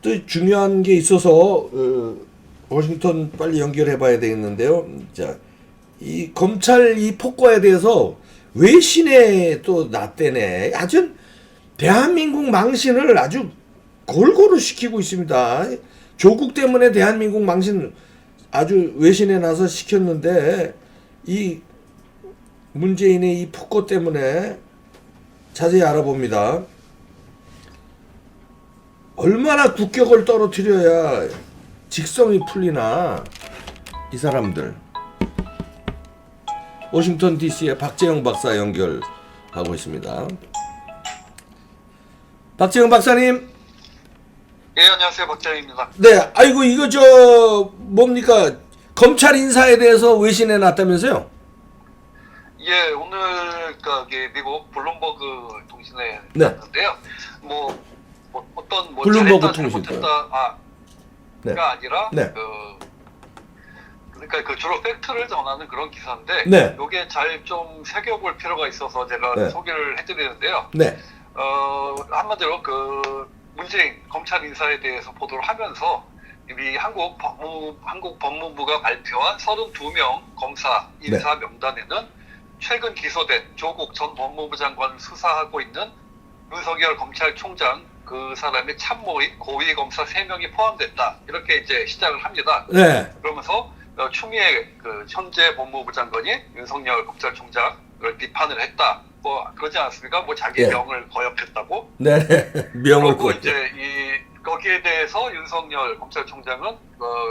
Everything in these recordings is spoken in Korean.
또 중요한 게 있어서 워싱턴 빨리 연결해 봐야 되겠는데요. 자, 이 검찰 이 폭거에 대해서 외신에 또 나대네. 아주 대한민국 망신을 아주 골고루 시키고 있습니다. 조국 때문에 대한민국 망신 아주 외신에 나서 시켰는데 이 문재인의 이 폭거 때문에 자세히 알아봅니다. 얼마나 국격을 떨어뜨려야 직성이 풀리나 이 사람들. 워싱턴 DC의 박재영 박사 연결하고 있습니다. 박재영 박사님. 예, 안녕하세요. 박재영입니다. 네, 아이고 이거 저 뭡니까 검찰 인사에 대해서 외신에 났다면서요? 예, 오늘 미국 블룸버그 통신에 네. 났는데요. 어떤 블룸버그 잘했다, 통신. 잘못했다가 네. 아니라 네. 그러니까 주로 팩트를 전하는 그런 기사인데 네. 이게 잘 좀 새겨볼 필요가 있어서 제가 네. 소개를 해드리는데요. 네. 한마디로 문재인 검찰 인사에 대해서 보도를 하면서 이미 한국 법무부가 발표한 32명 검사 인사 명단에는 최근 기소된 조국 전 법무부 장관을 수사하고 있는 윤석열 검찰총장 그 사람의 참모인 고위 검사 3명이 포함됐다. 이렇게 이제 시작을 합니다. 네. 그러면서 추미애 현재 법무부 장관이 윤석열 검찰총장을 비판을 했다. 그러지 않습니까? 자기 예. 명을 거역했다고. 네. 명을 그리고 거역. 이제 거기에 대해서 윤석열 검찰총장은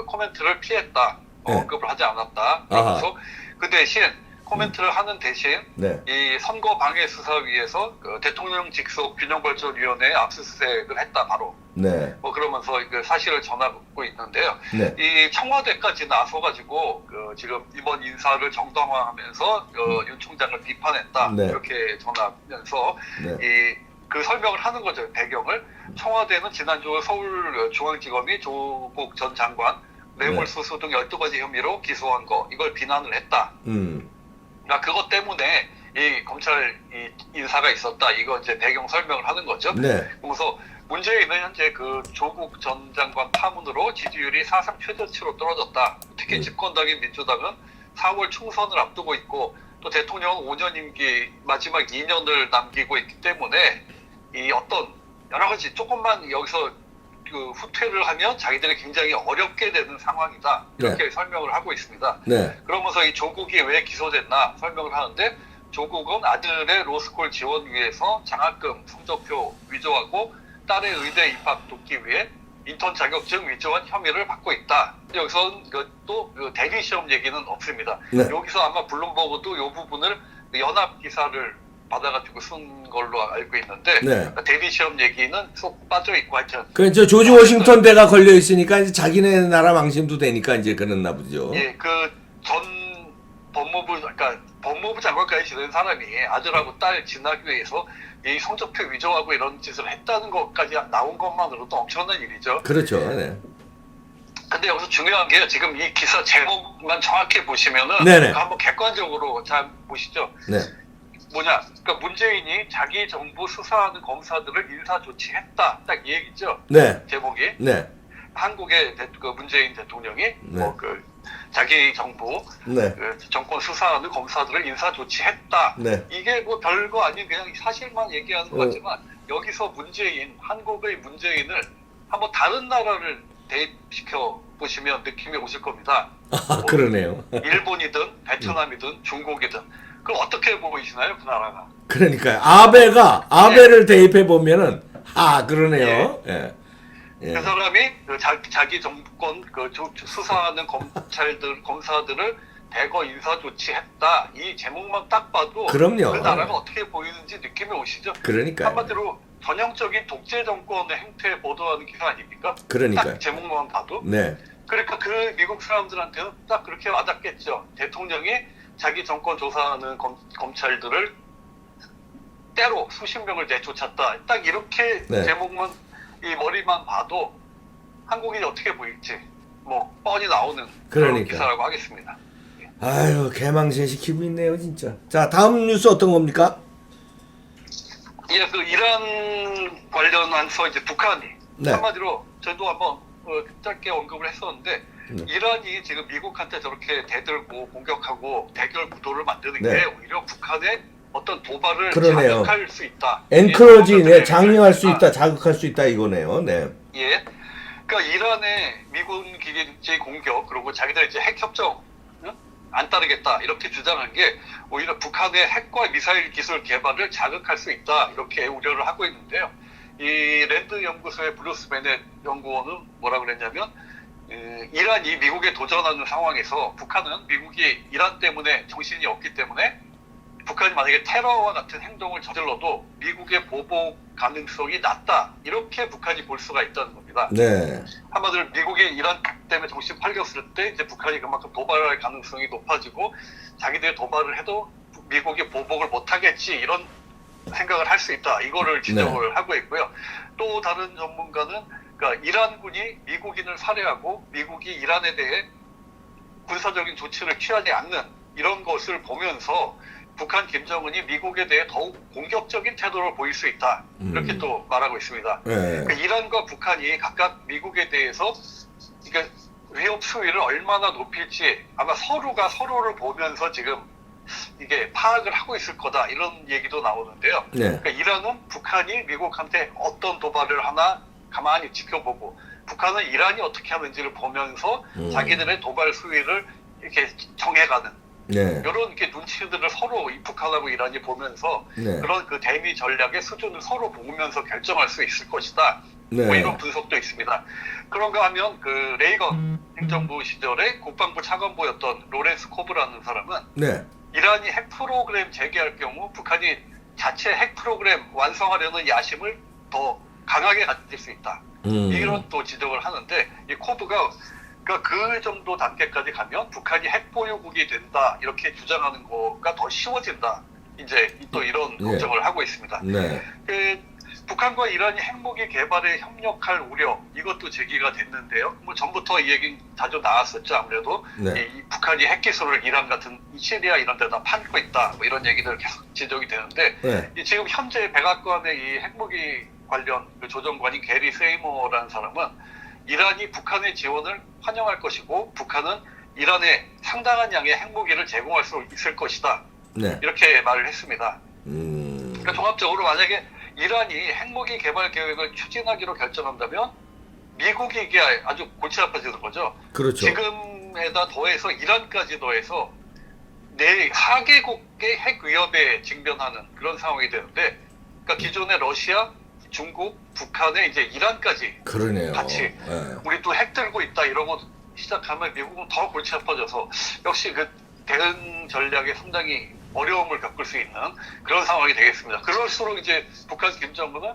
코멘트를 피했다. 네. 언급을 하지 않았다. 그러면서 그 대신 코멘트를 하는 대신 네. 이 선거방해수사위에서 대통령 직속 균형발전위원회에 압수수색을 했다 바로. 네. 그러면서 사실을 전하고 있는데요. 네. 이 청와대까지 나서가지고 지금 이번 인사를 정당화하면서 윤 총장을 비판했다. 네. 이렇게 전하면서 네. 그 설명을 하는 거죠. 배경을. 청와대는 지난주 서울중앙지검이 조국 전 장관 뇌물수수 등 12가지 혐의로 기소한 거 이걸 비난을 했다. 그러니까 그것 때문에 이 검찰 인사가 있었다. 이거 이제 배경 설명을 하는 거죠. 네. 그래서 문재인은 현재 조국 전 장관 파문으로 지지율이 사상 최저치로 떨어졌다. 특히 집권당인 민주당은 4월 총선을 앞두고 있고 또 대통령은 5년 임기 마지막 2년을 남기고 있기 때문에 이 어떤 여러 가지 조금만 여기서 후퇴를 하면 자기들이 굉장히 어렵게 되는 상황이다. 이렇게 설명을 하고 있습니다. 네. 그러면서 이 조국이 왜 기소됐나 설명을 하는데 조국은 아들의 로스쿨 지원 위해서 장학금 성적표 위조하고 딸의 의대 입학 돕기 위해 인턴 자격증 위조한 혐의를 받고 있다. 여기서 또 대리 시험 얘기는 없습니다. 네. 여기서 아마 블룸버그도 이 부분을 연합 기사를 받아가지고 쓴 걸로 알고 있는데 네. 대리 시험 얘기는 쏙 빠져 있고 하여튼. 저 조지 워싱턴 대가 걸려 있으니까 이제 자기네 나라 망신도 되니까 이제 그랬나 보죠. 예, 전 법무부 장관까지 지낸 사람이 아들하고 딸 진학을 위해서 이 성적표 위조하고 이런 짓을 했다는 것까지 나온 것만으로도 엄청난 일이죠. 그렇죠. 네. 근데 여기서 중요한 게 지금 이 기사 제목만 정확히 보시면은 네네. 한번 객관적으로 잘 보시죠. 네. 그러니까 문재인이 자기 정부 수사하는 검사들을 인사 조치했다. 딱 이 얘기죠. 네. 제목이. 네. 한국의 문재인 대통령이 네. 자기 정부 네. 정권 수사하는 검사들을 인사 조치했다. 네. 이게 별거 아닌 그냥 사실만 얘기하는 것 같지만 여기서 한국의 문재인을 한번 다른 나라를 대입시켜 보시면 느낌이 오실 겁니다. 그러네요. 일본이든 베트남이든 중국이든 그럼 어떻게 보이시나요, 그 나라가? 그러니까요. 아베를 대입해 보면은 그러네요. 예. 예. 그 사람이 자기 정권 수사하는 검사들을 대거 인사 조치했다. 이 제목만 딱 봐도 그럼요. 그 나라가 어떻게 보이는지 느낌이 오시죠? 그러니까요. 한마디로 전형적인 독재 정권의 행태 보도하는 기사 아닙니까? 그러니까요. 딱 제목만 봐도. 네. 그러니까 미국 사람들한테는 딱 그렇게 와닿겠죠. 대통령이 자기 정권 조사하는 검찰들을 때로 수십 명을 내쫓았다. 딱 이렇게 제목만 이 머리만 봐도 한국인이 어떻게 보일지 뻔히 나오는 그런 기사라고 하겠습니다. 아유, 개망신 시키고 있네요, 진짜. 자, 다음 뉴스 어떤 겁니까? 예, 그 이란 관련해서 이제 북한이 네. 한마디로 저도 한번 짧게 언급을 했었는데 이란이 지금 미국한테 저렇게 대들고 공격하고 대결 구도를 만드는 네. 게 오히려 북한의 어떤 도발을 그러네요. 자극할 수 있다. 엔커러지, 네, 장려할 수 아, 있다, 자극할 수 있다 이거네요. 네. 예. 그러니까 이란의 미군 기지 공격 그리고 자기들 이제 핵 협정 안 따르겠다 이렇게 주장한 게 오히려 북한의 핵과 미사일 기술 개발을 자극할 수 있다 이렇게 우려를 하고 있는데요. 이 랜드 연구소의 브루스 베넷 연구원은 뭐라 그랬냐면 이란이 미국에 도전하는 상황에서 북한은 미국이 이란 때문에 정신이 없기 때문에 북한이 만약에 테러와 같은 행동을 저질러도 미국의 보복 가능성이 낮다 이렇게 북한이 볼 수가 있다는 겁니다. 네. 한마디로 미국이 이란 때문에 정신 팔렸을 때 이제 북한이 그만큼 도발할 가능성이 높아지고 자기들이 도발을 해도 미국이 보복을 못하겠지 이런 생각을 할 수 있다 이거를 지적을 하고 있고요. 또 다른 전문가는 그러니까 이란군이 미국인을 살해하고 미국이 이란에 대해 군사적인 조치를 취하지 않는 이런 것을 보면서 북한 김정은이 미국에 대해 더욱 공격적인 태도를 보일 수 있다 이렇게 또 말하고 있습니다. 네. 그러니까 이란과 북한이 각각 미국에 대해서 그러니까 위협 수위를 얼마나 높일지 아마 서로가 서로를 보면서 지금 이게 파악을 하고 있을 거다 이런 얘기도 나오는데요. 네. 그러니까 이란은 북한이 미국한테 어떤 도발을 하나 가만히 지켜보고 북한은 이란이 어떻게 하는지를 보면서 자기들의 도발 수위를 이렇게 정해가는 네. 이런 이렇게 눈치들을 서로 이 북한하고 이란이 보면서 네. 그런 그 대미 전략의 수준을 서로 보면서 결정할 수 있을 것이다. 네. 뭐 이런 분석도 있습니다. 그런가 하면 그 레이건 행정부 시절에 국방부 차관보였던 로렌스 코브라는 사람은 네. 이란이 핵 프로그램 재개할 경우 북한이 자체 핵 프로그램 완성하려는 야심을 더 강하게 가질 수 있다. 이런 또 지적을 하는데 이 코브가 그러니까 그 정도 단계까지 가면 북한이 핵 보유국이 된다 이렇게 주장하는 거가 더 쉬워진다. 이제 또 이런 걱정을 하고 있습니다. 네. 북한과 이란이 핵무기 개발에 협력할 우려 이것도 제기가 됐는데요. 뭐 전부터 이 얘기 자주 나왔었죠. 아무래도 네. 이 북한이 핵 기술을 이란 같은 시리아 이런 데다 팔고 있다. 뭐 이런 얘기들 계속 지적이 되는데 네. 이 지금 현재 백악관의 이 핵무기 관련 그 조정관인 게리 세이머라는 사람은 이란이 북한의 지원을 환영할 것이고 북한은 이란에 상당한 양의 핵무기를 제공할 수 있을 것이다. 네. 이렇게 말을 했습니다. 그러니까 종합적으로 만약에 이란이 핵무기 개발 계획을 추진하기로 결정한다면 미국이 이게 아주 골치 아파지는 거죠. 그렇죠. 지금에다 더해서 이란까지 더해서 네 4개국의 핵 위협에 직면하는 그런 상황이 되는데 그러니까 기존의 러시아, 중국, 북한에 이제 이란까지 그러네요. 같이 네. 우리 또 핵 들고 있다 이러고 시작하면 미국은 더 골치 아파져서 역시 그 대응 전략에 상당히 어려움을 겪을 수 있는 그런 상황이 되겠습니다. 그럴수록 이제 북한 김정은은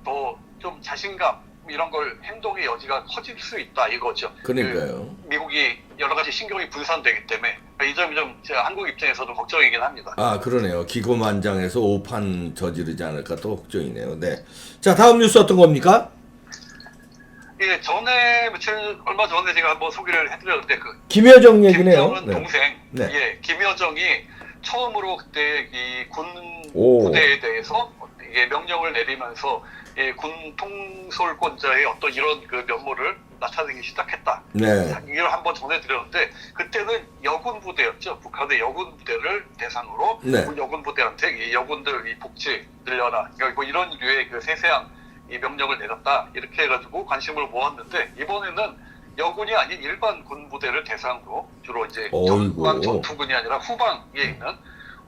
더 좀 자신감 이런 걸 행동의 여지가 커질 수 있다 이거죠. 그러니까요. 미국이 여러 가지 신경이 분산되기 때문에 이 점이 좀 제가 한국 입장에서도 걱정이긴 합니다. 아, 그러네요. 기고만장해서 오판 저지르지 않을까 또 걱정이네요. 네. 자, 다음 뉴스 어떤 겁니까? 예, 전에 며칠 얼마 전에 제가 한번 소개를 해드렸는데 그 김여정 얘기네요. 김정은 네. 동생, 네. 예, 김여정이 처음으로 그때 이 군 오. 부대에 대해서 이게 명령을 내리면서 이 군 통솔권자의 어떤 이런 그 면모를 나타내기 시작했다. 네. 이걸 한번 전해드렸는데 그때는 여군 부대였죠. 북한의 여군 부대를 대상으로 네. 여군 부대한테 이 여군들 이 복지 늘려라. 뭐 이런 류의 그 세세한 이 명령을 내렸다. 이렇게 해가지고 관심을 모았는데 이번에는 여군이 아닌 일반 군 부대를 대상으로 주로 이제 전방 전투군이 아니라 후방에 있는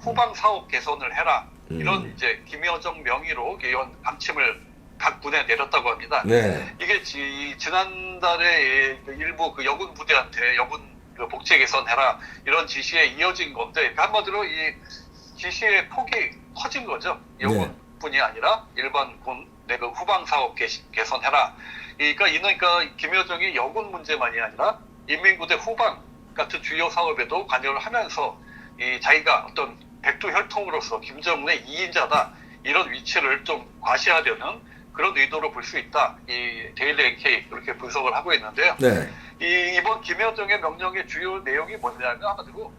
후방 사업 개선을 해라. 이런 이제 김여정 명의로 이런 방침을 각 군에 내렸다고 합니다. 네. 이게 지난달에 일부 그 여군 부대한테 여군 그 복지 개선해라 이런 지시에 이어진 건데 한마디로 이 지시의 폭이 커진 거죠. 여군뿐이 아니라 일반 군 내그 후방 사업 개선해라. 그러니까 김여정이 여군 문제만이 아니라 인민부대 후방 같은 주요 사업에도 관여를 하면서 이 자기가 어떤 백두혈통으로서 김정은의 2인자다 이런 위치를 좀 과시하려는 그런 의도로 볼 수 있다. 이 데일리 NK 그렇게 분석을 하고 있는데요. 네. 이번 김여정의 명령의 주요 내용이 뭐냐면 한마디로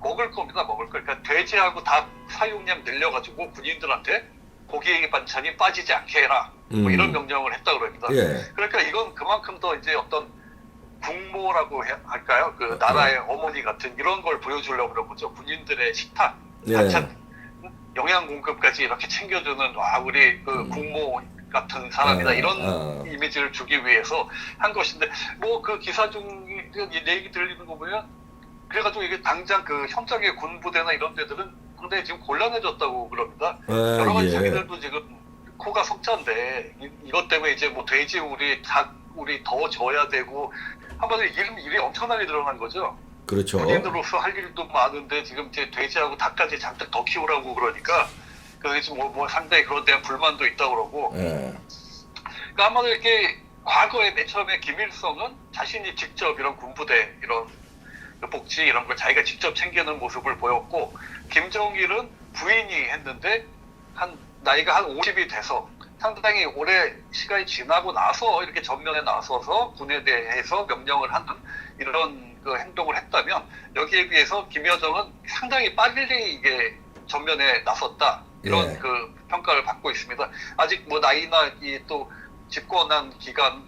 먹을 겁니다. 먹을 거. 그러니까 돼지하고 닭 사육량 늘려가지고 군인들한테 고기 반찬이 빠지지 않게 해라. 뭐 이런 명령을 했다 그럽니다. 예. 그러니까 이건 그만큼 더 이제 어떤 국모라고 할까요? 그 나라의 어머니 같은 이런 걸 보여주려고 그런 거죠. 군인들의 식탁, 반찬, 영양 공급까지 이렇게 챙겨주는 와 우리 그 국모 같은 사람이다 이런 이미지를 주기 위해서 한 것인데 뭐 그 기사 중 얘기 들리는 거 보면 그래가지고 이게 당장 그 현장의 군부대나 이런 데들은 상당히 지금 곤란해졌다고 그럽니다. 여러 가지 자기들도 지금 코가 석자인데 이것 때문에 이제 뭐 돼지 우리 닭 우리 더 져야 되고 한마디로 일이 엄청나게 늘어난 거죠. 그렇죠. 군인으로서 할 일도 많은데 지금 이제 돼지하고 닭까지 잔뜩 더 키우라고 그러니까 그래서 뭐 상당히 그런 데한 불만도 있다 그러고. 그러니까 한마디로 이렇게 과거에 맨 처음에 김일성은 자신이 직접 이런 군부대 이런 복지 이런 걸 자기가 직접 챙기는 모습을 보였고 김정일은 부인이 했는데 나이가 한 50이 돼서 상당히 오래 시간이 지나고 나서 이렇게 전면에 나서서 군에 대해서 명령을 하는 이런 그 행동을 했다면 여기에 비해서 김여정은 상당히 빨리 이게 전면에 나섰다 이런 그 평가를 받고 있습니다. 아직 뭐 나이나 이 또 집권한 기간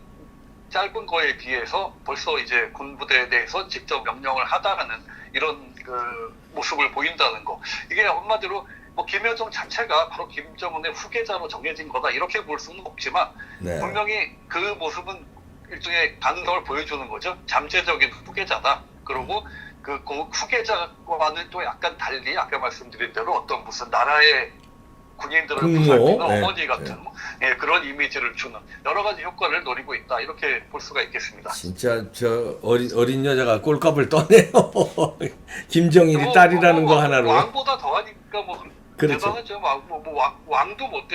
짧은 거에 비해서 벌써 이제 군부대에 대해서 직접 명령을 하다라는 이런 그 모습을 보인다는 거. 이게 한마디로 뭐 김여정 자체가 바로 김정은의 후계자로 정해진 거다 이렇게 볼 수는 없지만 분명히 그 모습은 일종의 가능성을 보여주는 거죠. 잠재적인 후계자다. 그리고 그 후계자와는 또 약간 달리 아까 말씀드린 대로 어떤 무슨 나라의 군인들을 보살피는 어머니 같은 그런 이미지를 주는 여러 가지 효과를 노리고 있다 이렇게 볼 수가 있겠습니다. 진짜 저 어린 여자가 꼴값을 떠네요. 김정일이 딸이라는 거 하나로. 왕보다 더하니까 뭐 그렇죠. 대단하죠. 왕도 못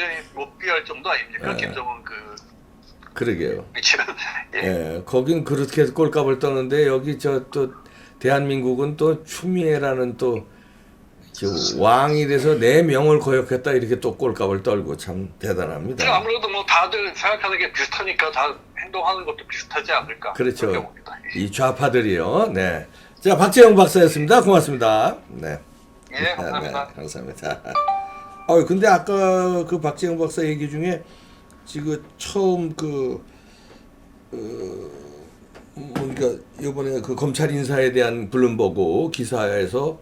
비할 정도 아닙니까? 김정은 그러게요. 위치는. 거긴 그렇게 꼴값을 떠는데 여기 저 또 대한민국은 또 추미애라는 또 왕이 돼서 내 명을 거역했다 이렇게 또 꼴값을 떨고 참 대단합니다. 아무래도 뭐 다들 생각하는 게 비슷하니까 다 행동하는 것도 비슷하지 않을까. 그렇죠. 이 좌파들이요. 네. 자, 박재영 박사였습니다. 고맙습니다. 네. 예, 감사합니다. 네, 감사합니다. 근데 아까 그 박재영 박사 얘기 중에 지금 처음 그러니까 이번에 그 검찰 인사에 대한 블룸버그 기사에서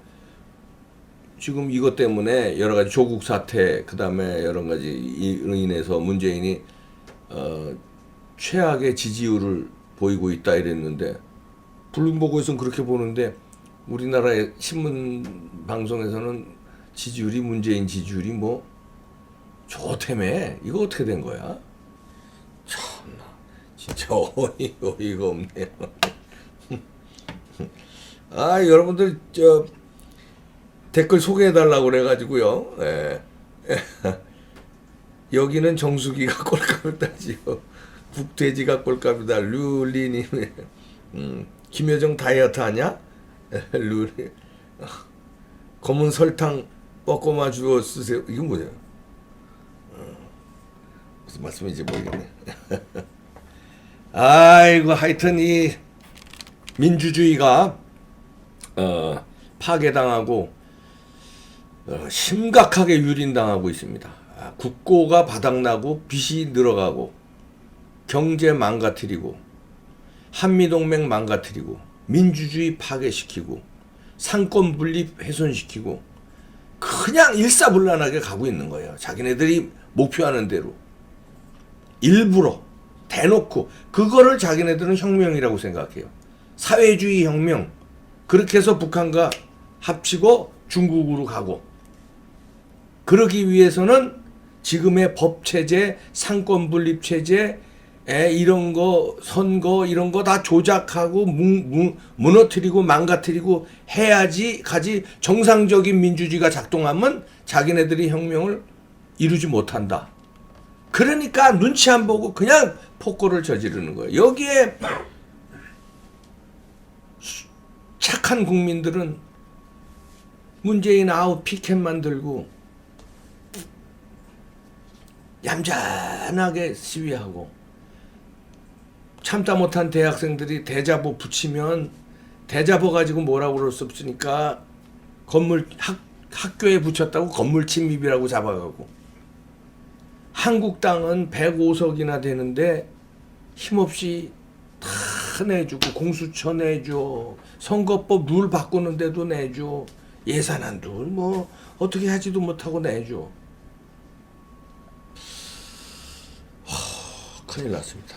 지금 이것 때문에 여러 가지 조국 사태 그다음에 여러 가지 이로 인해서 문재인이 최악의 지지율을 보이고 있다 이랬는데 블룸버그에서는 그렇게 보는데 우리나라의 신문 방송에서는 지지율이 문재인 지지율이 뭐 좋다며 이거 어떻게 된 거야? 참나 진짜 어이가 없네요. 여러분들 저 댓글 소개해달라고 그래가지고요. 여기는 정수기가 꼴값을 따지요. 북돼지가 꼴값이다. 룰리님, 김여정 다이어트 하냐? 룰리, 검은 설탕 뻐꼬마 주워 쓰세요. 이건 뭐냐? 무슨 말씀인지 모르겠네. 아이고 하여튼 이 민주주의가 파괴당하고 심각하게 유린당하고 있습니다. 국고가 바닥나고 빚이 늘어가고 경제 망가뜨리고 한미동맹 망가뜨리고 민주주의 파괴시키고 상권 분립 훼손시키고 그냥 일사불란하게 가고 있는 거예요. 자기네들이 목표하는 대로 일부러 대놓고 그거를 자기네들은 혁명이라고 생각해요. 사회주의 혁명. 그렇게 해서 북한과 합치고 중국으로 가고 그러기 위해서는 지금의 법체제, 상권분립체제 이런 거 선거 이런 거 다 조작하고 무너뜨리고 망가뜨리고 해야지 가지 정상적인 민주주의가 작동하면 자기네들이 혁명을 이루지 못한다. 그러니까 눈치 안 보고 그냥 폭거를 저지르는 거예요. 여기에 착한 국민들은 문재인 아웃 피켓만 들고 얌전하게 시위하고 참다 못한 대학생들이 대자보 붙이면 대자보 가지고 뭐라고 그럴 수 없으니까 학교에 붙였다고 건물 침입이라고 잡아가고, 한국당은 105석이나 되는데 힘없이 다 내주고, 공수처 내줘, 선거법 룰 바꾸는데도 내줘, 예산안도 뭐 어떻게 하지도 못하고 내줘. 큰일 났습니다.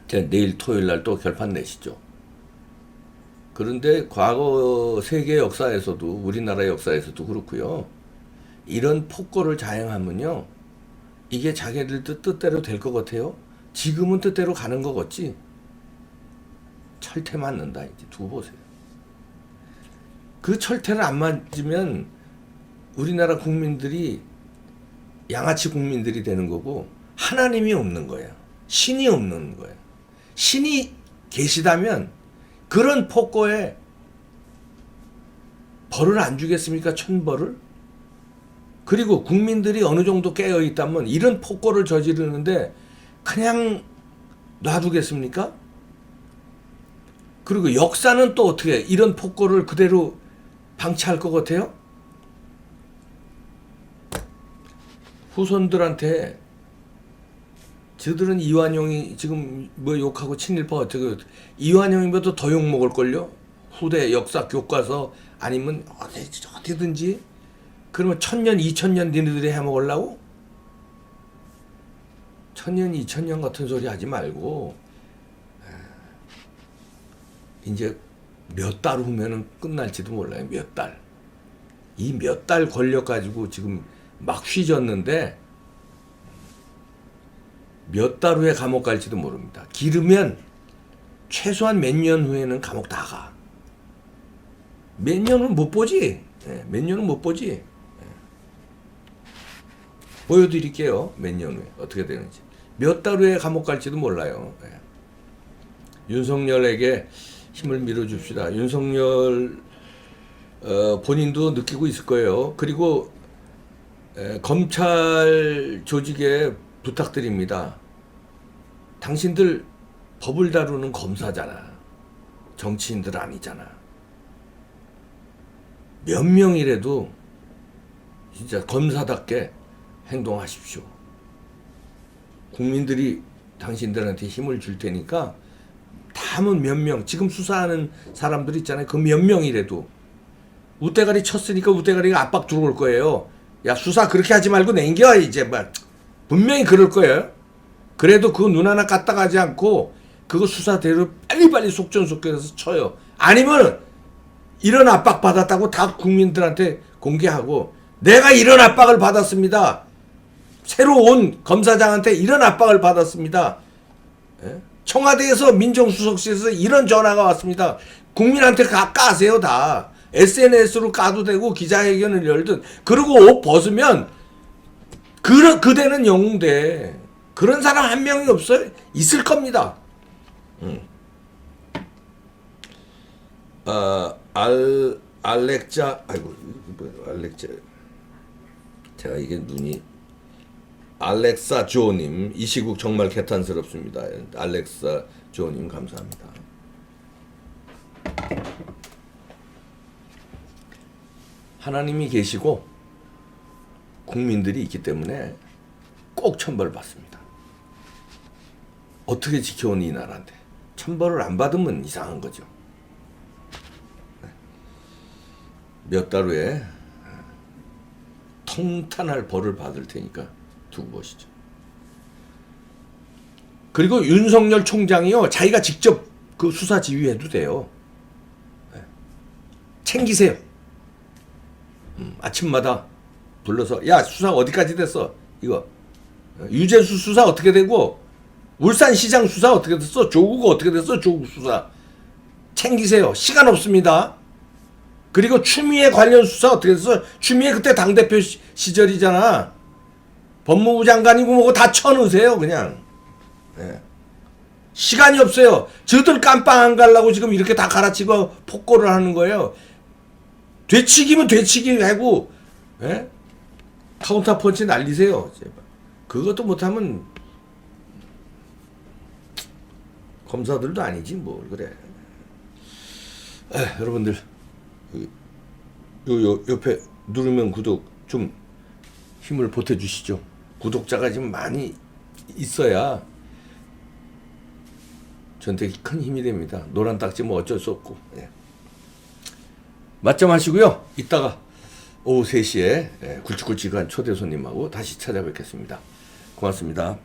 내일 토요일 날 또 결판 내시죠. 그런데 과거 세계 역사에서도, 우리나라 역사에서도 그렇고요, 이런 폭거를 자행하면요, 이게 자기들 뜻대로 될 것 같아요. 지금은 뜻대로 가는 것 같지. 철퇴 맞는다. 이제 두고 보세요. 그 철퇴를 안 맞으면 우리나라 국민들이 양아치 국민들이 되는 거고, 하나님이 없는 거예요. 신이 없는 거예요. 신이 계시다면 그런 폭거에 벌을 안 주겠습니까? 천벌을? 그리고 국민들이 어느 정도 깨어 있다면 이런 폭거를 저지르는데 그냥 놔두겠습니까? 그리고 역사는 또 어떻게 이런 폭거를 그대로 방치할 것 같아요? 후손들한테 저들은 이완용이 지금 뭐 욕하고 친일파 어떻게, 이완용이보다 더 욕먹을걸요? 후대 역사 교과서 아니면 어디든지. 그러면 1000년 2000년 니네들이 해먹으려고? 1000년 2000년 같은 소리 하지 말고 이제 몇 달 후면은 끝날지도 몰라요. 몇 달. 이 몇 달 권력 가지고 지금 막 휘졌는데 몇 달 후에 감옥 갈지도 모릅니다. 기르면 최소한 몇 년 후에는 감옥 다 가. 몇 년은 못 보지. 몇 년은 못 보지. 보여드릴게요. 몇 년 후에 어떻게 되는지. 몇 달 후에 감옥 갈지도 몰라요. 윤석열에게 힘을 밀어줍시다. 윤석열 본인도 느끼고 있을 거예요. 그리고 검찰 조직에 부탁드립니다. 당신들 법을 다루는 검사잖아. 정치인들 아니잖아. 몇 명이라도 진짜 검사답게 행동하십시오. 국민들이 당신들한테 힘을 줄 테니까 다음은 몇 명, 지금 수사하는 사람들 있잖아요. 그 몇 명이라도 우대가리 쳤으니까 우대가리가 압박 들어올 거예요. 야, 수사 그렇게 하지 말고 냉겨 이제 막 분명히 그럴 거예요. 그래도 그 눈 하나 까딱하지 않고 그거 수사대로 빨리빨리 속전속결해서 쳐요. 아니면 이런 압박 받았다고 다 국민들한테 공개하고, 내가 이런 압박을 받았습니다. 새로 온 검사장한테 이런 압박을 받았습니다. 청와대에서 민정수석실에서 이런 전화가 왔습니다. 국민한테 까세요 다. SNS로 까도 되고 기자회견을 열든. 그리고 옷 벗으면 그대는 영웅돼. 그런 사람 한 명이 없어요? 있을 겁니다. 알렉자, 아이고, 알렉자. 제가 이게 눈이. 알렉사 조님, 이 시국 정말 개탄스럽습니다. 알렉사 조님 감사합니다. 하나님이 계시고 국민들이 있기 때문에 꼭 천벌을 받습니다. 어떻게 지켜온 이 나라인데 천벌을 안 받으면 이상한 거죠. 몇 달 후에 통탄할 벌을 받을 테니까 두고 보시죠. 그리고 윤석열 총장이요, 자기가 직접 그 수사 지휘해도 돼요. 챙기세요. 아침마다 불러서, 야, 수사 어디까지 됐어? 이거 유재수 수사 어떻게 되고, 울산시장 수사 어떻게 됐어? 조국 어떻게 됐어? 조국 수사 챙기세요. 시간 없습니다. 그리고 추미애 관련 수사 어떻게 됐어? 추미애 그때 당대표 시절이잖아. 법무부 장관이고 뭐고 다 쳐넣으세요 그냥. 시간이 없어요. 저들 깜빵 안 가려고 지금 이렇게 다 갈아치고 폭거를 하는 거예요. 되치기면 되치기 하고, 카운터 펀치 날리세요. 제발. 그것도 못하면 검사들도 아니지 뭘 그래. 여러분들 요 옆에 누르면 구독 좀 힘을 보태주시죠. 구독자가 지금 많이 있어야 저한테 큰 힘이 됩니다. 노란 딱지 뭐 어쩔 수 없고. 예. 맞점 하시고요. 이따가 오후 3시에 굵직굵직한 초대 손님하고 다시 찾아뵙겠습니다. 고맙습니다.